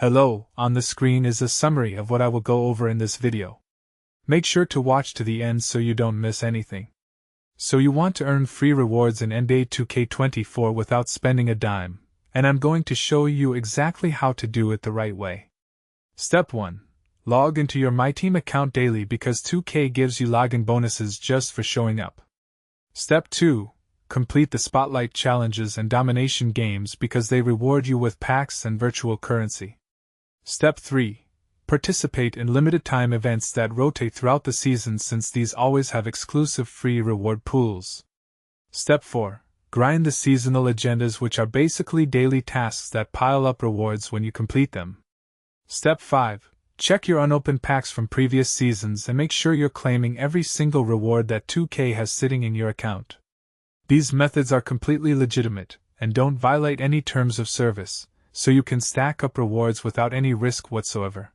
Hello, on the screen is a summary of what I will go over in this video. Make sure to watch to the end so you don't miss anything. So you want to earn free rewards in NBA 2K24 without spending a dime, and I'm going to show you exactly how to do it the right way. Step 1. Log into your MyTeam account daily because 2K gives you login bonuses just for showing up. Step 2. Complete the Spotlight challenges and domination games because they reward you with packs and virtual currency. Step 3. Participate in limited-time events that rotate throughout the season since these always have exclusive free reward pools. Step 4. Grind the seasonal agendas, which are basically daily tasks that pile up rewards when you complete them. Step 5. Check your unopened packs from previous seasons and make sure you're claiming every single reward that 2K has sitting in your account. These methods are completely legitimate and don't violate any terms of service, so you can stack up rewards without any risk whatsoever.